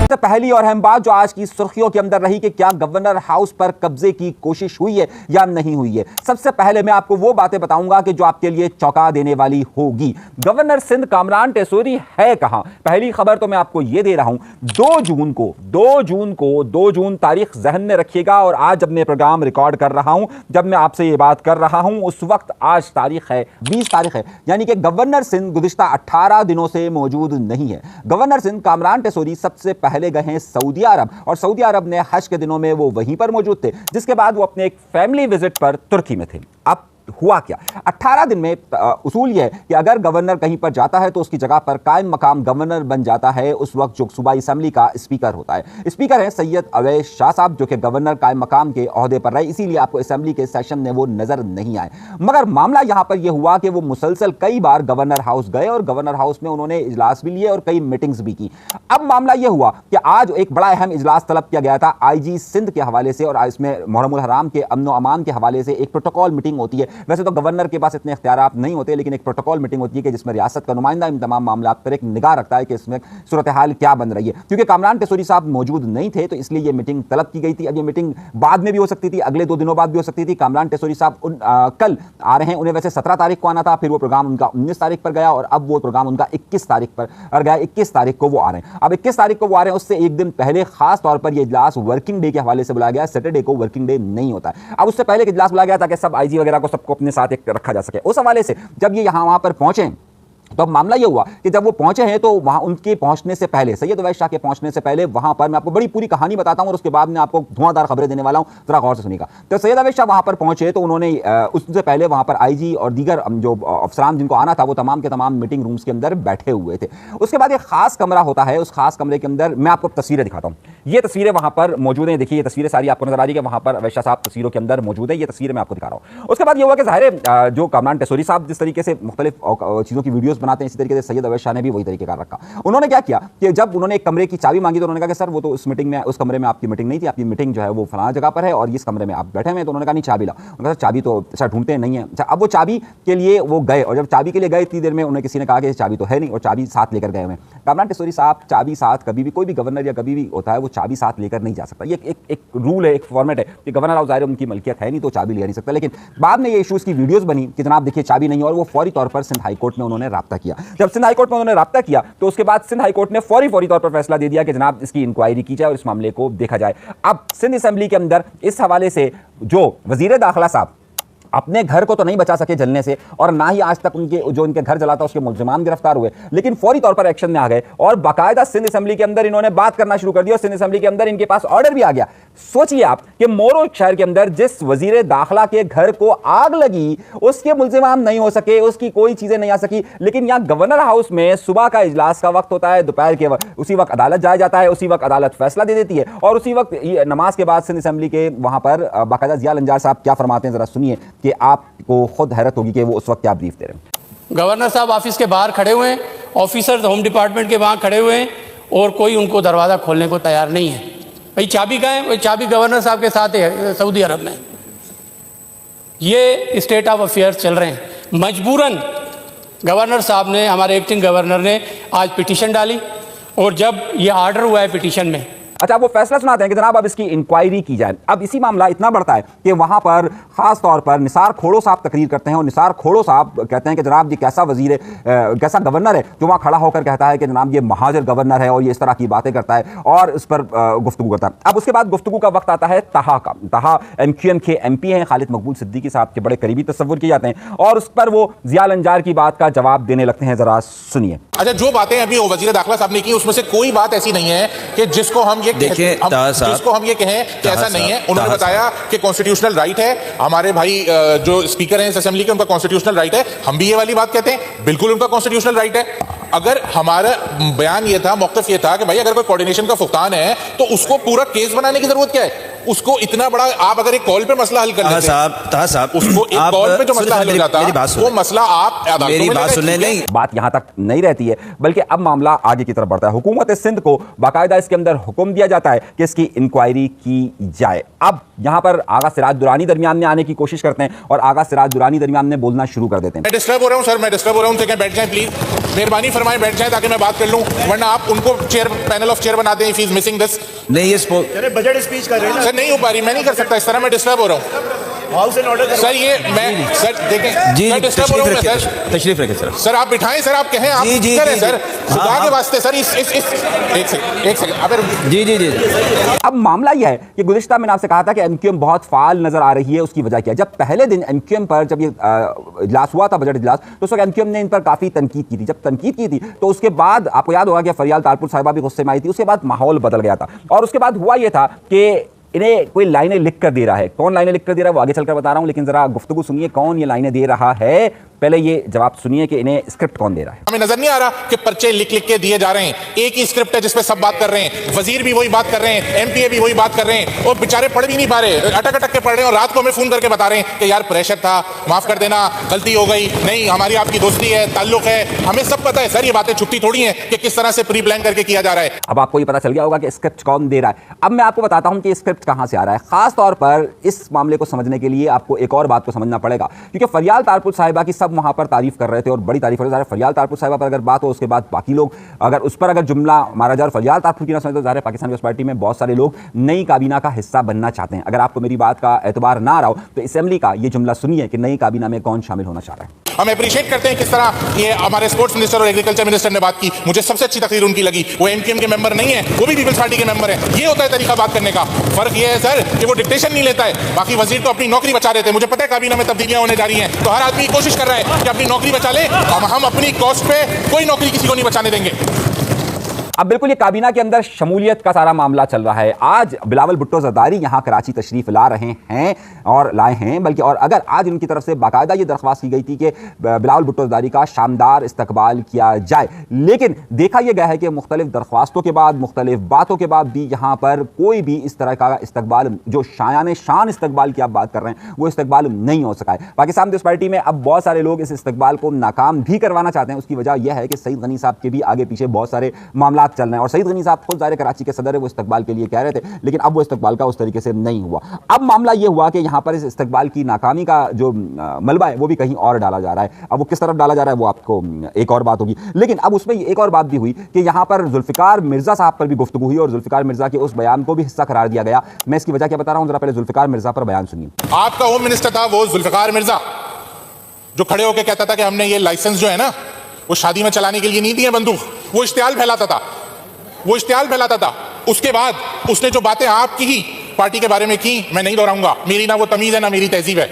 तो पहली और अहम बात जो आज की सुर्खियों के अंदर रही कि क्या गवर्नर हाउस पर कब्जे की कोशिश हुई है या नहीं हुई है। सबसे पहले मैं आपको वो बातें बताऊंगा कि जो आपके लिए चौंका देने वाली होगी। गवर्नर सिंध कामरान टेसोरी है कहां? पहली खबर तो मैं आपको यह दे रहा हूं, 2 जून तारीख जहन में रखिएगा। और आज जब मैं प्रोग्राम रिकॉर्ड कर रहा हूं, जब मैं आपसे ये बात कर रहा हूं, उस वक्त आज तारीख है 20 तारीख है, यानी कि गवर्नर सिंध गुज़िश्ता 18 दिनों से मौजूद नहीं है। गवर्नर सिंध कामरान टेसोरी सबसे पहले गए हैं सऊदी अरब, और सऊदी अरब ने हज के दिनों में वो वहीं पर मौजूद थे, जिसके बाद वो अपने एक फैमिली विजिट पर तुर्की में थे। अब हुआ क्या, 18 दिन में उसूल यह है कि अगर गवर्नर कहीं पर जाता है तो उसकी जगह पर कायम मकाम गवर्नर बन जाता है उस वक्त जो सूबाई असेंबली का स्पीकर होता है। स्पीकर है सैयद अवैस शाह साहब, जो कि गवर्नर कायम मकाम के ओहदे पर रहे, इसीलिए आपको असेंबली के सेशन में वो नजर नहीं आए। मगर मामला यहां पर यह हुआ कि वो मुसलसल कई बार गवर्नर हाउस गए और गवर्नर हाउस में उन्होंने इजलास भी लिए और कई मीटिंग्स भी की। अब मामला यह हुआ कि आज एक बड़ा अहम इजलास तलब किया गया था IG सिंध के हवाले से, और इसमें मुहर्रमुल हराम के अमन अमान के हवाले से एक प्रोटोकॉल मीटिंग होती है। वैसे तो गवर्नर के पास इतने इख्तियारात नहीं होते, लेकिन एक प्रोटोकॉल मीटिंग होती है कि जिसमें रियासत का नुमाइंदा इन तमाम मामलात पर एक निगाह रखता है कि इसमें सूरत हाल क्या बन रही है। क्योंकि कामरान टेसोरी साहब मौजूद नहीं थे तो इसलिए यह मीटिंग तलब की गई थी। अब यह मीटिंग बाद में भी हो सकती थी, अगले 2 दिनों बाद भी हो सकती थी। कामरान टेसोरी साहब कल आ रहे हैं, उन्हें वैसे 17 तारीख को आना था, फिर वो प्रोग्राम उनका 19 तारीख पर गया, और अब वो प्रोग्राम उनका 21 तारीख पर गया। 21 तारीख को वो आ रहे हैं। अब 21 तारीख को वो आ रहे हैं, उससे एक दिन पहले खास तौर पर यह इजलास वर्किंग डे के हवाले से बुलाया गया। सैटरडे को वर्किंग डे नहीं होता है। अब उससे पहले इजलास बुलाया गया ताकि सब IG वगैरह को सबको अपने साथ एक रखा जा सके। उस हवाले से जब ये वहां पर पहुंचे तो अब मामला यह हुआ कि जब वो पहुंचे हैं तो वहां उनके पहुंचने से पहले, सैयद अवैस शाह के पहुंचने से पहले, वहां पर मैं आपको बड़ी पूरी कहानी बताता हूं और उसके बाद मैं आपको धुआंधार खबरें देने वाला हूं, जरा गौर से सुनिएगा। तो सैयद अवैस शाह वहां पर पहुंचे तो उन्होंने उससे पहले वहां पर IG और दीगर जो अफसरान जिनको आना था वो तमाम के तमाम मीटिंग रूम्स के अंदर बैठे हुए थे। उसके बाद एक खास कमरा होता है, उस खास कमरे के अंदर मैं आपको तस्वीरें दिखाता हूं। ये तस्वीरें वहां पर मौजूद हैं, देखिए ये तस्वीरें सारी आपको नजर आ रही है, वहां पर अवैस शाह साहब तस्वीरों के अंदर मौजूद है। ये तस्वीरें मैं आपको दिखा रहा हूं। उसके बाद ये हुआ कि ज़ाहिर जो कामरान टेसोरी साहब जिस तरीके से मुख्तलिफ चीज़ों की वीडियोस बनाते हैं, इसी तरीके से सैयद अवैस शाह ने भी वही तरीके का रखा। उन्होंने क्या किया कि जब उन्होंने एक कमरे की चाबी मांगी तो उन्होंने कहा कि सर वो तो उस मीटिंग में, उस कमरे में आपकी मीटिंग नहीं थी, आपकी मीटिंग जो है वो फलाना जगह पर है और इस कमरे में आप बैठे हुए हैं। तो उन्होंने कहा नहीं चाबी लाओ। उन्होंने कहा चाबी तो अच्छा ढूंढते नहीं है। अच्छा, अब वो चाबी के लिए वो गए, और जब चाबी के लिए गए इतनी देर में उन्हें किसी ने कहा कि चाबी तो है नहीं, और चाबी साथ लेकर गए हुए। कामरान टेसोरी साहब चाबी साथ कभी भी, कोई भी गवर्नर या कभी भी होता है वो चाबी साथ लेकर नहीं जा सकता। ये एक रूल है, एक फॉर्मेट है कि गवर्नर हाउस ज़ाहिर उनकी मलकियत है नहीं तो चाबी ले नहीं सकता। लेकिन बाद में ये इशूज़ की वीडियोस बनी कि जनाब देखिए चाबी नहीं है, और वो फौरी तौर पर सिंध हाईकोर्ट में उन्होंने राब्ता किया। जब सिंध हाईकोर्ट में उन्होंने राब्ता किया तो उसके बाद सिंध हाईकोर्ट ने फौरी तौर पर फैसला दे दिया कि जनाब इसकी इंक्वायरी की जाए और इस मामले को देखा जाए। अब सिंध असेंबली के अंदर इस हवाले से जो वजीर दाखिला साहब अपने घर को तो नहीं बचा सके जलने से, और ना ही आज तक उनके घर जला था उसके मुल्जिमान गिरफ्तार हुए, लेकिन फौरी तौर पर एक्शन में आ गए और बाकायदा सिंध असेंबली के अंदर इन्होंने बात करना शुरू कर दी, और सिंध असेंबली के अंदर इनके पास ऑर्डर भी आ गया। सोचिए आप कि मोरो शहर के अंदर जिस वजीर दाखिला के घर को आग लगी उसके मुल्जिमान नहीं हो सके, उसकी कोई चीजें नहीं आ सकी, लेकिन यहां गवर्नर हाउस में सुबह का इजलास का वक्त होता है, दोपहर के उसी वक्त अदालत जाया जाता है, उसी वक्त अदालत फैसला दे देती है, और उसी वक्त नमाज के बाद सिंध असेंबली के वहां पर बाकायदा जिया लंजार साहब क्या फरमाते हैं, जरा सुनिए कि आपको खुद हैरत होगी कि वो उस वक्त क्या ब्रीफ दे रहे हैं। गवर्नर साहब ऑफिस के बाहर खड़े हुए हैं, ऑफिसर होम डिपार्टमेंट के वहाँ खड़े हुए हैं, और कोई उनको दरवाज़ा खोलने को तैयार नहीं है। भाई चाबी कहाँ है? भाई चाबी गवर्नर साहब के साथ है सऊदी अरब में। ये स्टेट ऑफ अफेयर्स चल रहे हैं। मजबूरन गवर्नर साहब ने, हमारे एक्टिंग गवर्नर ने आज पिटीशन डाली, और जब ये ऑर्डर हुआ है पिटीशन में, अच्छा वो फैसला सुनाते हैं कि जनाब अब इसकी इंक्वायरी की जाए। अब इसी मामला इतना बढ़ता है कि वहां पर खास तौर पर निसार खोड़ो साहब तकरीर करते हैं, और निसार खोड़ो साहब कहते हैं कि जनाब ये कैसा वजीर है, कैसा गवर्नर है जो वहां खड़ा होकर कहता है कि जनाब ये महाजर गवर्नर है और ये इस तरह की बातें करता है, और इस पर गुफ्तगू करता है। अब उसके बाद गुफ्तगू का वक्त आता है तहा का। तहा MQM के MP हैं, खालिद मकबूल सिद्दीकी साहब के बड़े करीबी तस्वुर किए जाते हैं, और उस पर वो जिया लंजार की बात का जवाब देने लगते हैं, जरा सुनिए। अच्छा, जो बातें अभी वजीर दाखिला साहब ने की उसमें से कोई बात ऐसी नहीं है कि जिसको हम ये कहें कि ऐसा नहीं है। उन्होंने बताया कि कॉन्स्टिट्यूशनल राइट है, हमारे भाई जो स्पीकर हैं इस असेंबली के, उनका कॉन्स्टिट्यूशनल राइट है। हम भी ये वाली बात कहते हैं, बिल्कुल उनका कॉन्स्टिट्यूशनल राइट है। अगर हमारा बयान ये था, मौक़िफ़ ये था कि भाई अगर कोई कोऑर्डिनेशन का फुकतान है तो उसको पूरा केस बनाने की जरूरत क्या है? उसको इतना बड़ा, आप अगर एक कॉल पे मसला हल कर लेते साहब उसको एक कॉल पे जो मसला हल हो जाता है वो मसला आप मेरी बात सुनने नहीं, बात यहां तक नहीं रहती है, बल्कि अब मामला आगे की तरफ बढ़ता है। हुकूमत सिंध को बाकायदा इसके अंदर हुक्म दिया जाता है कि इसकी इंक्वायरी की जाए। अब यहाँ पर आगा सिराज दुरानी दरमियान में आने की कोशिश करते हैं और आगा सिराज दुरानी दरमियान में बोलना शुरू कर देते हैं। मैं डिस्टर्ब हो रहा हूँ सर, मैं डिस्टर्ब हो रहा हूँ, तो बैठ जाएं प्लीज, मेहरबानी फरमाएं बैठ जाएं ताकि मैं बात कर लूँ, वरना आप उनको चेयर पैनल ऑफ चेयर बना दें if he is missing this. नहीं ये बजट स्पीच कर रहे हैं सर, नहीं हो पा रही, मैं नहीं कर सकता इस तरह, मैं डिस्टर्ब हो रहा हूँ हाउस एंड ऑर्डर सर। ये मैं सर देखें, जी मैं डिस्टर्ब हो रहा हूँ सर, तशरीफ रखें सर। सर आप बिठाएं सर, आप कहें, आप जी, जी, करें जी, सर, जी। खुदा हाँ, के वास्ते सर, इस एक सेकंड अगर जी जी जी अब मामला यह है कि गुज़िश्ता मैंने आपसे कहा था कि एमक्यूएम बहुत फाल नजर आ रही है। उसकी वजह क्या है? जब पहले दिन एमक्यूएम पर जब ये इजलास हुआ था, बजट इजलास, तो उस वक्त एमक्यूएम ने इन पर काफी तनकीद की थी। जब तनकीद की थी तो उसके बाद आपको याद होगा कि फरियाल तारपुर साहिबा भी गुस्से में आई थी। उसके बाद माहौल बदल गया था और उसके बाद हुआ यह था कि इन्हें कोई लाइनें लिख कर दे रहा है। कौन लाइनें लिख कर दे रहा है वो आगे चलकर बता रहा हूं, लेकिन जरा गुफ्तगू सुनिए कौन ये लाइनें दे रहा है। पहले ये जवाब सुनिए कि इन्हें स्क्रिप्ट कौन दे रहा है। हमें नजर नहीं आ रहा कि पर्चे लिख लिख के दिए जा रहे हैं, एक ही स्क्रिप्ट है जिसपे सब बात कर रहे हैं, वजीर भी वही बात कर रहे हैं, एमपीए भी वही बात कर रहे हैं, और बेचारे पढ़ भी नहीं पा रहे, अटक अटक के पढ़ रहे हैं, और रात को हमें फोन करके बता रहे हैं कि यार प्रेशर था, माफ कर देना, गलती हो गई, नहीं हमारी आपकी दोस्ती है, ताल्लुक है। हमें सब पता है सर, ये बातें छुट्टी थोड़ी है कि किस तरह से प्री प्लान करके किया जा रहा है। अब आपको ये पता चल गया होगा कि स्क्रिप्ट कौन दे रहा है। अब मैं आपको बताता हूं कि स्क्रिप्ट कहां से आ रहा है। खास तौर पर इस मामले को समझने के लिए आपको एक और बात को समझना पड़ेगा, क्योंकि फरियाल तारपुर साहिबा की सब वहां पर तारीफ कर रहे थे और बड़ी तारीफ हो रही है। फरियाल तारपुर साहिबा पर अगर बात हो, उसके बाद बाकी लोग अगर उस पर अगर जुमला मारा जाए और फरियाल तारपुर की ना समझे, तो ज़ाहिर है पाकिस्तान पीपल्स पार्टी में बहुत सारे लोग नई काबीना का हिस्सा बनना चाहते हैं। अगर आपको मेरी बात का एतबार ना रहा हो तो असेंबली का ये जुमला सुनिए कि नई काबीना में कौन शामिल होना चाह रहा है। हम अप्रिशिएट करते हैं किस तरह ये हमारे स्पोर्ट्स मिनिस्टर और एग्रीकल्चर मिनिस्टर ने बात की। मुझे सबसे अच्छी तकरीर उनकी लगी, वो एमक्यूएम के मेंबर नहीं है, वो भी पीपल्स पार्टी के मेंबर है। ये होता है तरीका बात करने का। फर्क ये है सर कि वो डिक्टेशन नहीं लेता है। बाकी वजीर तो अपनी नौकरी बचा रहे थे। मुझे पता है काबीना में तब्दीलियां होने जा रही हैं, तो हर आदमी कोशिश कर रहा है कि अपनी नौकरी बचा ले। हम अपनी कॉस्ट पे कोई नौकरी किसी को नहीं बचाने देंगे। अब बिल्कुल ये काबीना के अंदर शमूलियत का सारा मामला चल रहा है। आज बिलावल भुट्टो जरदारी यहाँ कराची तशरीफ ला रहे हैं और लाए हैं, बल्कि और अगर आज उनकी तरफ से बाकायदा ये दरख्वास्त की गई थी कि बिलावल भुट्टो जरदारी का शानदार इस्तकबाल किया जाए, लेकिन देखा यह गया है कि मुख्तलिफ दरख्वास्तों के बाद, मुख्तलिफ बातों के बाद भी यहाँ पर कोई भी इस तरह का इस्तकबाल, जो शायान शान इस्तकबाल की आप बात कर रहे हैं, वो इस्तकबाल नहीं हो सका है। पाकिस्तान पीपल्स पार्टी में अब बहुत सारे लोग इस इस्तकबाल को नाकाम भी करवाना चाहते हैं। उसकी वजह यह है कि सईद गनी साहब के भी आगे पीछे बहुत सारे मामला चल रहे हैं और सईद गनी साहब खुद ज़ाहिर कराची के सदर है, वो इस्तकबाल के लिए कह रहे थे, लेकिन अब वो इस्तकबाल का उस तरीके से नहीं हुआ। अब मामला ये हुआ कि यहाँ पर इस इस्तकबाल की नाकामी का जो मलबा है वो भी कहीं और डाला जा रहा है। अब वो किस तरफ डाला जा रहा है वो आपको एक और बात होगी, लेकिन अब उसमें एक और बात भी हुई कि यहाँ पर जुल्फ़िकार मिर्ज़ा साहब पर भी गुफ्तगू हुई और जुल्फ़िकार मिर्ज़ा के उस बयान को भी हिस्सा करार दिया गया। मैं इसकी वजह क्या बता रहा हूँ, जरा पहले जुल्फ़िकार मिर्ज़ा पर बयान सुनिए। आपका होम मिनिस्टर था वो जुल्फ़िकार मिर्जा, जो खड़े होकर कहता था कि हमने ये लाइसेंस जो है ना वो शादी में चलाने के लिए नहीं दिए बंदूक, वो इश्तियाल फैलाता था, वो इश्तियाल फैलाता था। उसके बाद उसने जो बातें आपकी ही पार्टी के बारे में की, मैं नहीं दोहराऊंगा, मेरी ना वो तमीज है ना मेरी तहजीब है।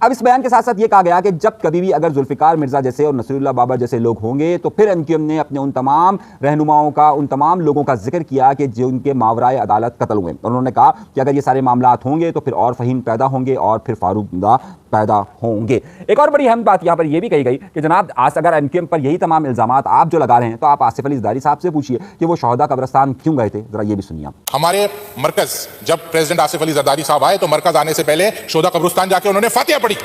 अब इस बयान के साथ साथ ये कहा गया कि जब कभी भी अगर जुल्फ़िकार मिर्ज़ा जैसे और नसीरुल्लाह बाबर जैसे लोग होंगे तो फिर एमक्यूएम ने अपने उन तमाम रहनुमाओं का, उन तमाम लोगों का जिक्र किया कि जो उनके मावराए अदालत कत्ल हुए। उन्होंने कहा कि अगर ये सारे मामलात होंगे तो फिर और फ़हीम पैदा होंगे और फिर फारूकदा पैदा होंगे। एक और बड़ी अहम बात यहाँ पर यह भी कही गई कि जनाब आज अगर एमक्यूएम पर यही तमाम इल्ज़ामात आप जो लगा रहे हैं तो आप आसिफ अली ज़रदारी साहब से पूछिए कि वो शहदा कब्रिस्तान क्यों गए थे, जरा ये भी सुनिए। हमारे मरकज जब प्रेसिडेंट आसिफ अली जरदारी साहब आए तो मरकज आने से पहले शहदा कब्रिस्तान जाके उन्होंने फातिहा पढ़ी।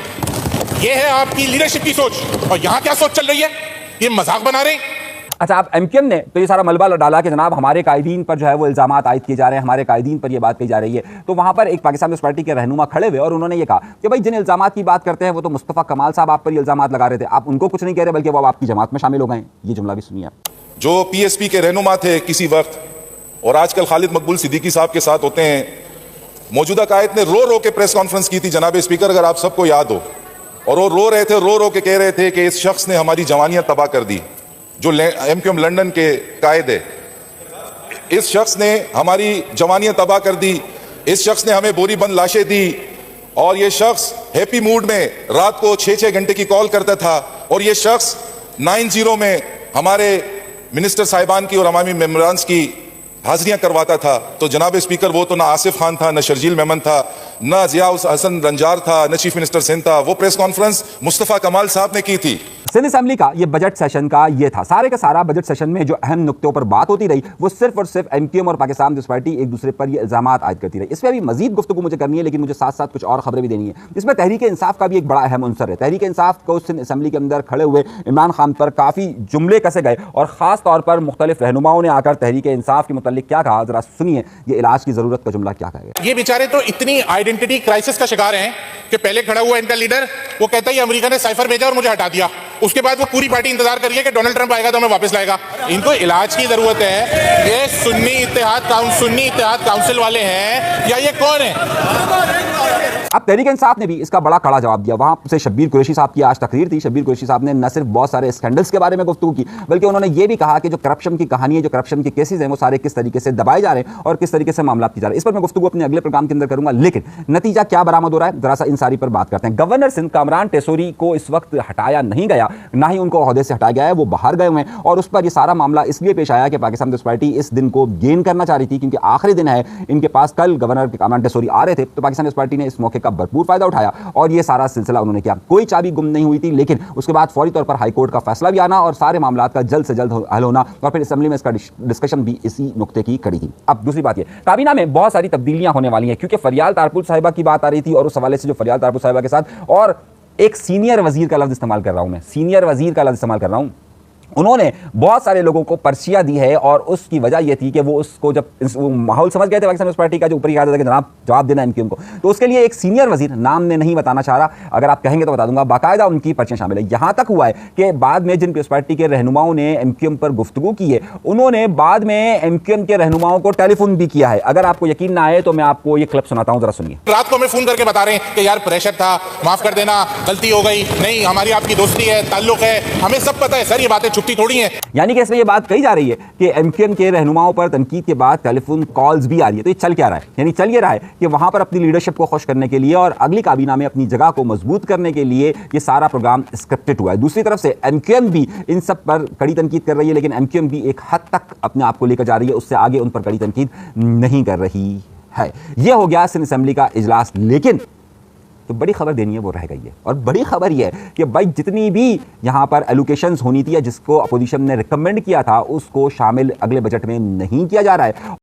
ये है आपकी लीडरशिप की सोच, और यहाँ क्या सोच चल रही है, ये मजाक बना रहे हैं। अच्छा, आप एमक्यूएम ने तो ये सारा मलबा डाला कि जनाब हमारे कायदीन पर जो है वो इल्ज़ामात आयद किए जा रहे हैं, हमारे कायदीन पर ये बात कही जा रही है। तो वहाँ पर एक पाकिस्तान पीपल्स पार्टी के रहनुमा खड़े हुए और उन्होंने ये कहा कि भाई जिन इल्ज़ामात की बात करते हैं वो तो मुस्तफ़ा कमाल साहब आप पर इल्ज़ामात लगा रहे थे, आप उनको कुछ नहीं कह रहे बल्कि वो अब आपकी जमात में शामिल हो गए। ये जुमला भी सुनिए। जो पीएसपी के रहनुमा थे किसी वक्त और आजकल खालिद मकबूल सिद्दीकी साहब के साथ होते हैं, मौजूदा कायद ने रो रो के प्रेस कॉन्फ्रेंस की थी जनाब स्पीकर, अगर आप सबको याद हो, और वो रो रहे थे, रो रो के कह रहे थे कि इस शख्स ने हमारी जवानियां तबाह कर दी, जो एमक्यूएम लंदन के कायद है। इस शख्स ने हमारी जवानियां तबाह कर दी, इस शख्स ने हमें बोरी बंद लाशें दी, और ये शख्स हैप्पी मूड में रात को 6-6 घंटे की कॉल करता था, और ये शख्स 90 में हमारे मिनिस्टर साहिबान की और अवामी मेंबरान्स की हाजिरियां करवाता था। तो जनाब स्पीकर वो तो ना आसिफ खान था, ना शर्जील मेमन था, ना जिया हसन रंजार था, ना चीफ मिनिस्टर सिंध था। वो प्रेस कॉन्फ्रेंस मुस्तफ़ा कमाल साहब ने की थी। सिंध असेंबली का ये बजट सेशन का ये था, सारे का सारा बजट सेशन में जो अहम नुक्तों पर बात होती रही वो सिर्फ और सिर्फ एमक्यूएम और पाकिस्तान पीपल्स पार्टी एक दूसरे पर ये इल्जामात आयद करती रही। इस पर अभी मजीद गुफ्तगू मुझे करनी है, लेकिन मुझे साथ साथ कुछ और खबरें भी देनी है। इसमें तहरीक इंसाफ का भी एक बड़ा अहम अंसर है। तहरीक इंसाफ को सिंध असेंबली के अंदर खड़े हुए इमरान खान पर काफ़ी जुमले कसे गए और ख़ास तौर पर मुख्तलिफ रहनुमाओं ने आकर तहरीक इंसाफ के मुतालिक क्या कहा, जरा सुनिए ये इलाज की ज़रूरत का जुमला क्या कहा। ये बेचारे तो इतनी आइडेंटिटी क्राइसिस का शिकार हैं कि पहले खड़ा हुआ इनका लीडर वो कहता है अमेरिका ने साइफर भेजा और मुझे हटा दिया, उसके बाद वो पूरी पार्टी इंतजार कर रही है कि डोनाल्ड ट्रंप आएगा तो हमें वापस लाएगा। इनको इलाज की जरूरत है। ये सुन्नी इत्तेहाद काउंसिल वाले हैं या ये कौन है? अब तहरीक इंसाफ ने भी इसका बड़ा कड़ा जवाब दिया। वहां से शब्बीर कुरैशी साहब की आज तकरीर थी। शब्बीर कुरैशी साहब ने न सिर्फ बहुत सारे स्कैंडल्स के बारे में गुफ्तगू की, बल्कि उन्होंने ये भी कहा कि जो करप्शन की कहानी है, जो करप्शन के केसेस हैं, वो सारे किस तरीके से दबाए जा रहे हैं और किस तरीके से मामला की जा रहे हैं। इस पर मैं गुफ्तगू अपने अगले प्रोग्राम के अंदर करूंगा, लेकिन नतीजा क्या बरामद हो रहा है जरा सा इन सारी पर बात करते हैं। गवर्नर सिंध कामरान टेसोरी को इस वक्त हटाया नहीं गया, ना ही उनको ओहदे से हटाया गया है, वो बाहर गए हुए हैं और उस पर यह सारा मामला इसलिए पेश आया कि पाकिस्तान पीपल्स पार्टी इस दिन को गेन करना चाह रही थी, क्योंकि आखिरी दिन है इनके पास। कल गवर्नर कामरान टेसोरी आ रहे थे तो पाकिस्तान पीपल्स पार्टी ने इस मौके का भरपूर फायदा उठाया और ये सारा सिलसिला उन्होंने किया। कोई चाबी गुम नहीं हुई थी, लेकिन उसके बाद फौरी तौर पर हाई कोर्ट का फैसला भी आना और सारे मामलों का जल्द से जल्द हल होना और फिर असेंबली में इसका डिस्कशन भी इसी नुक्ते की कड़ी थी। अब दूसरी बात ये, काबीना में बहुत सारी तब्दीलियां होने वाली हैं, क्योंकि फरियाल तारपुर साहिबा की बात आ रही थी और उस हवाले से जो फरियाल तारपुर साहिबा के साथ और एक सीनियर वजीर का लफ्ज इस्तेमाल कर रहा हूं, मैं सीनियर वजीर का लफ्ज इस्तेमाल कर रहा हूं, उन्होंने बहुत सारे लोगों को पर्चियां दी है और उसकी वजह यह थी कि वो उसको जब वो माहौल समझ गए थे पाकिस्तान पीपल्स पार्टी का जो ऊपरी आदत है कि जनाब जवाब देना एमक्यूएम को, तो उसके लिए एक सीनियर वजीर, नाम ने नहीं बताना चाह रहा, अगर आप कहेंगे तो बता दूंगा, बाकायदा उनकी पर्चियां शामिल है। यहां तक हुआ है कि बाद में जिन पीपल्स पार्टी के रहनुमाओं ने एमक्यूएम पर गुफ्तगू की है, उन्होंने बाद में एमक्यूएम के रहनुमाओं को टेलीफोन भी किया है। अगर आपको यकीन ना आए तो मैं आपको ये क्लिप सुनाता हूं, जरा सुनिए। रात को हमें फोन करके बता रहे हैं कि यार प्रेशर था, माफ कर देना, गलती हो गई, नहीं हमारी आपकी दोस्ती है, ताल्लुक है, हमें सब पता है सर, ये बातें छुपती थोड़ी हैं। यानी कि इसमें यह बात कही जा रही है कि एमक्यूएम के रहनुमाओं पर तनकीद के बाद टेलीफोन कॉल्स भी आ रही है। तो ये चल क्या रहा है? यानी चल ये रहा है कि वहां पर अपनी लीडरशिप को खुश करने के लिए और अगली काबीना में अपनी जगह को मजबूत करने के लिए ये सारा प्रोग्राम स्क्रिप्टेड हुआ है। दूसरी तरफ से एमक्यूएम भी इन सब पर कड़ी तनकीद कर रही है, लेकिन एमक्यूएम भी एक हद तक अपने आप को लेकर जा रही है, उससे आगे उन पर कड़ी तनकीद नहीं कर रही है। यह हो गया सिंध असेंबली का इजलास, लेकिन तो बड़ी खबर देनी है वो रह गई है। और बड़ी खबर यह है कि भाई जितनी भी यहां पर एलोकेशंस होनी थी या जिसको अपोजिशन ने रिकमेंड किया था, उसको शामिल अगले बजट में नहीं किया जा रहा है।